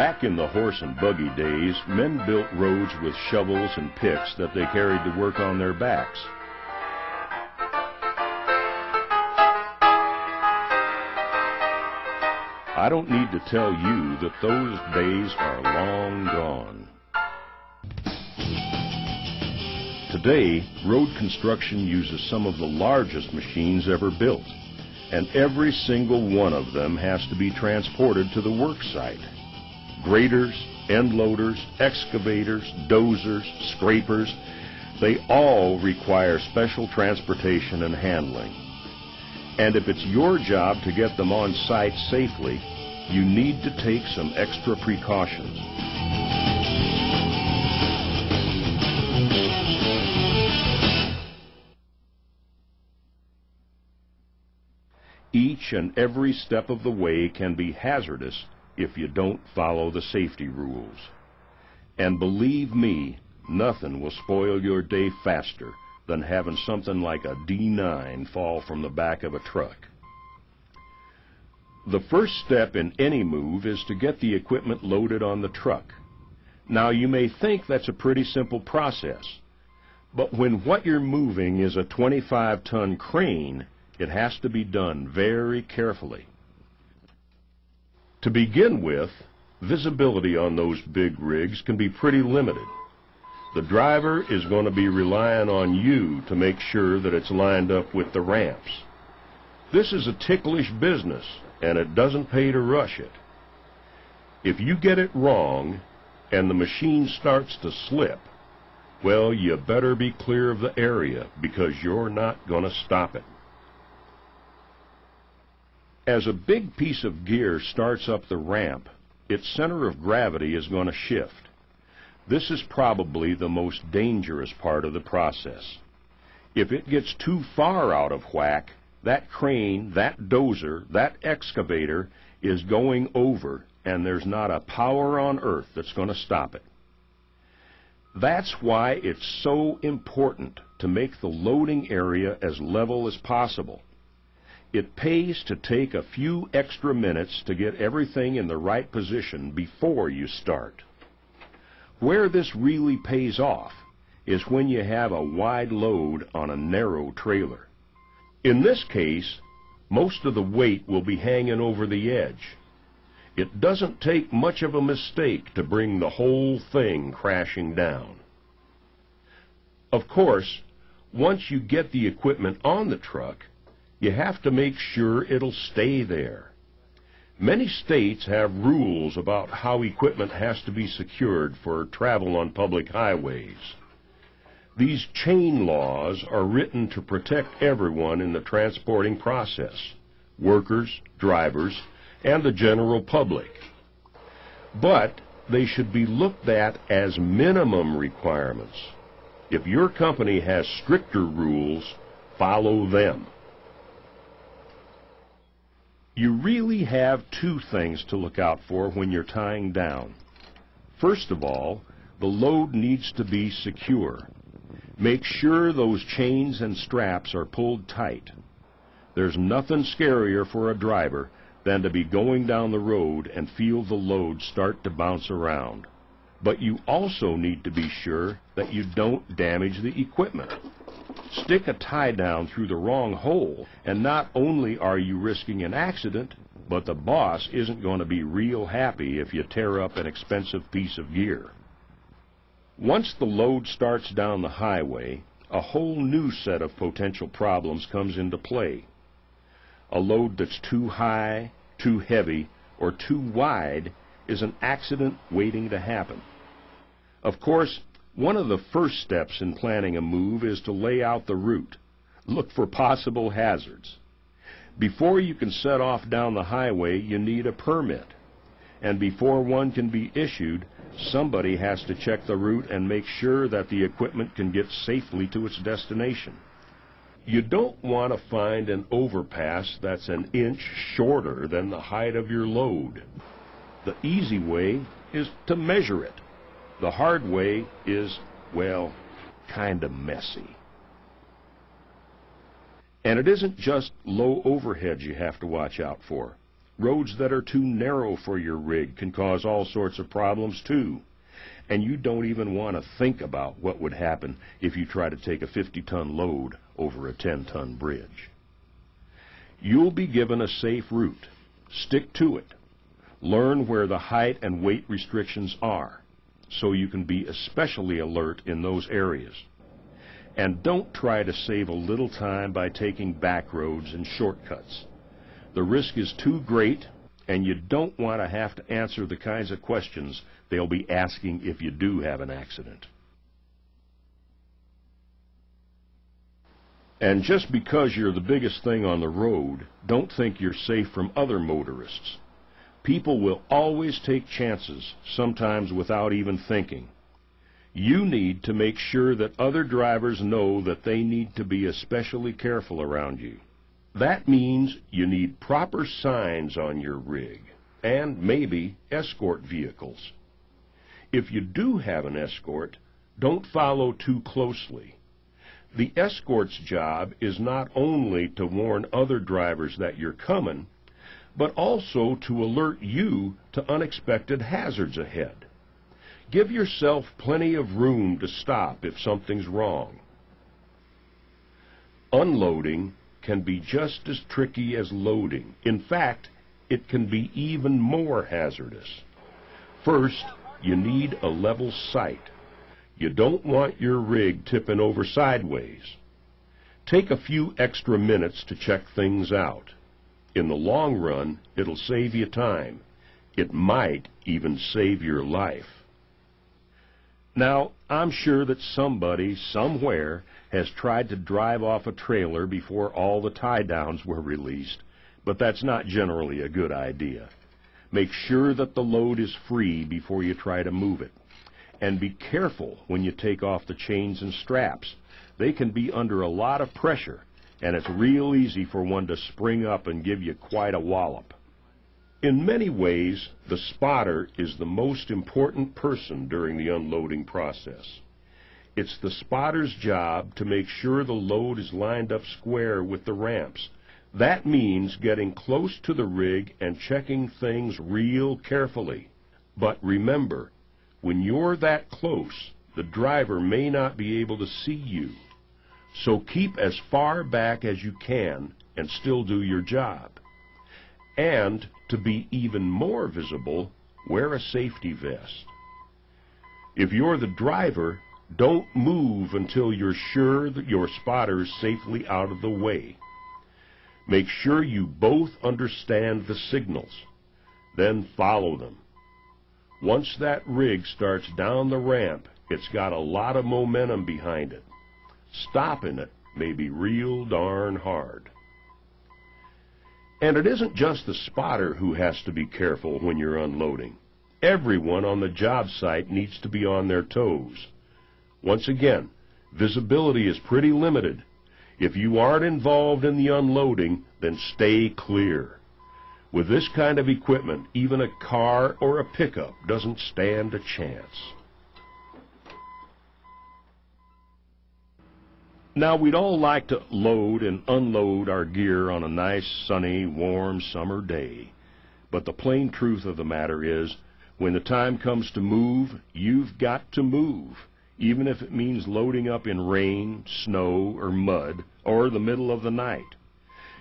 Back in the horse and buggy days, men built roads with shovels and picks that they carried to work on their backs. I don't need to tell you that those days are long gone. Today, road construction uses some of the largest machines ever built, and every single one of them has to be transported to the work site. Graders, end loaders, excavators, dozers, scrapers, they all require special transportation and handling. And if it's your job to get them on site safely, you need to take some extra precautions. Each and every step of the way can be hazardous if you don't follow the safety rules. And believe me, nothing will spoil your day faster than having something like a D9 fall from the back of a truck. The first step in any move is to get the equipment loaded on the truck. Now, you may think that's a pretty simple process, but when what you're moving is a 25-ton crane, it has to be done very carefully. To begin with, visibility on those big rigs can be pretty limited. The driver is going to be relying on you to make sure that it's lined up with the ramps. This is a ticklish business, and it doesn't pay to rush it. If you get it wrong and the machine starts to slip, well, you better be clear of the area because you're not going to stop it. As a big piece of gear starts up the ramp, its center of gravity is going to shift. This is probably the most dangerous part of the process. If it gets too far out of whack, that crane, that dozer, that excavator is going over, and there's not a power on earth that's going to stop it. That's why it's so important to make the loading area as level as possible. It pays to take a few extra minutes to get everything in the right position before you start. Where this really pays off is when you have a wide load on a narrow trailer. In this case, most of the weight will be hanging over the edge. It doesn't take much of a mistake to bring the whole thing crashing down. Of course, once you get the equipment on the truck, you have to make sure it'll stay there. Many states have rules about how equipment has to be secured for travel on public highways. These chain laws are written to protect everyone in the transporting process, workers, drivers, and the general public. But they should be looked at as minimum requirements. If your company has stricter rules, follow them. You really have two things to look out for when you're tying down. First of all, the load needs to be secure. Make sure those chains and straps are pulled tight. There's nothing scarier for a driver than to be going down the road and feel the load start to bounce around. But you also need to be sure that you don't damage the equipment. Stick a tie down through the wrong hole, and not only are you risking an accident, but the boss isn't going to be real happy if you tear up an expensive piece of gear. Once the load starts down the highway, a whole new set of potential problems comes into play. A load that's too high, too heavy, or too wide is an accident waiting to happen. Of course, one of the first steps in planning a move is to lay out the route. Look for possible hazards. Before you can set off down the highway, you need a permit. And before one can be issued, somebody has to check the route and make sure that the equipment can get safely to its destination. You don't want to find an overpass that's an inch shorter than the height of your load. The easy way is to measure it. The hard way is, well, kind of messy. And it isn't just low overheads you have to watch out for. Roads that are too narrow for your rig can cause all sorts of problems too. And you don't even want to think about what would happen if you try to take a 50-ton load over a 10-ton bridge. You'll be given a safe route. Stick to it. Learn where the height and weight restrictions are, so you can be especially alert in those areas. And don't try to save a little time by taking back roads and shortcuts. The risk is too great, and you don't want to have to answer the kinds of questions they'll be asking if you do have an accident. And just because you're the biggest thing on the road, don't think you're safe from other motorists. People will always take chances, sometimes without even thinking. You need to make sure that other drivers know that they need to be especially careful around you. That means you need proper signs on your rig, and maybe escort vehicles. If you do have an escort, don't follow too closely. The escort's job is not only to warn other drivers that you're coming, but also to alert you to unexpected hazards ahead. Give yourself plenty of room to stop if something's wrong. Unloading can be just as tricky as loading. In fact, it can be even more hazardous. First, you need a level sight. You don't want your rig tipping over sideways. Take a few extra minutes to check things out. In the long run, it'll save you time. It might even save your life. Now, I'm sure that somebody, somewhere, has tried to drive off a trailer before all the tie-downs were released, but that's not generally a good idea. Make sure that the load is free before you try to move it. And be careful when you take off the chains and straps. They can be under a lot of pressure, and it's real easy for one to spring up and give you quite a wallop. In many ways, the spotter is the most important person during the unloading process. It's the spotter's job to make sure the load is lined up square with the ramps. That means getting close to the rig and checking things real carefully. But remember, when you're that close, the driver may not be able to see you. So keep as far back as you can and still do your job. And to be even more visible, wear a safety vest. If you're the driver, don't move until you're sure that your spotter is safely out of the way. Make sure you both understand the signals. Then follow them. Once that rig starts down the ramp, it's got a lot of momentum behind it. Stopping it may be real darn hard. And it isn't just the spotter who has to be careful when you're unloading. Everyone on the job site needs to be on their toes. Once again, visibility is pretty limited. If you aren't involved in the unloading, then stay clear. With this kind of equipment, even a car or a pickup doesn't stand a chance. Now, we'd all like to load and unload our gear on a nice, sunny, warm summer day. But the plain truth of the matter is, when the time comes to move, you've got to move, even if it means loading up in rain, snow, or mud, or the middle of the night.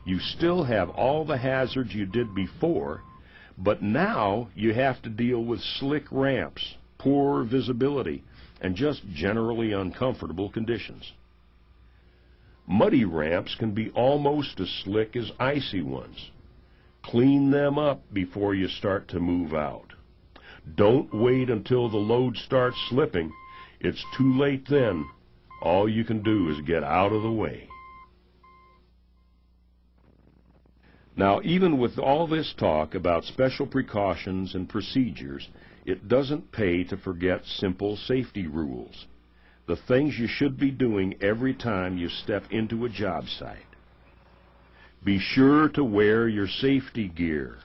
You still have all the hazards you did before, but now you have to deal with slick ramps, poor visibility, and just generally uncomfortable conditions. Muddy ramps can be almost as slick as icy ones. Clean them up before you start to move out. Don't wait until the load starts slipping. It's too late then. All you can do is get out of the way. Now, even with all this talk about special precautions and procedures, it doesn't pay to forget simple safety rules. The things you should be doing every time you step into a job site. Be sure to wear your safety gear.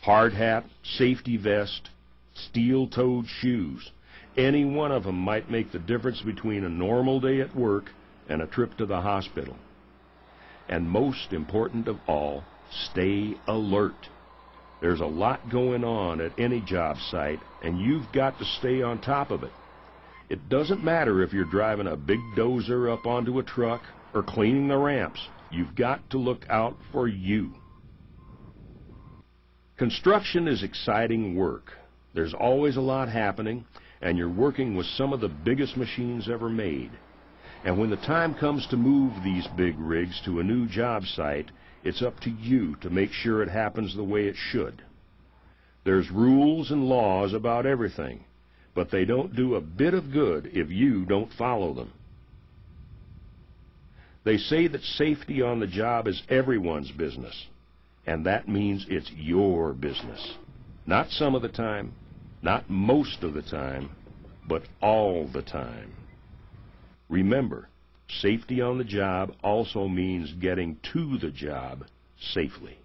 Hard hat, safety vest, steel-toed shoes. Any one of them might make the difference between a normal day at work and a trip to the hospital. And most important of all, stay alert. There's a lot going on at any job site, and you've got to stay on top of it. It doesn't matter if you're driving a big dozer up onto a truck or cleaning the ramps. You've got to look out for you. Construction is exciting work. There's always a lot happening, and you're working with some of the biggest machines ever made. And when the time comes to move these big rigs to a new job site, it's up to you to make sure it happens the way it should. There's rules and laws about everything, but they don't do a bit of good if you don't follow them. They say that safety on the job is everyone's business, and that means it's your business. Not some of the time, not most of the time, but all the time. Remember, safety on the job also means getting to the job safely.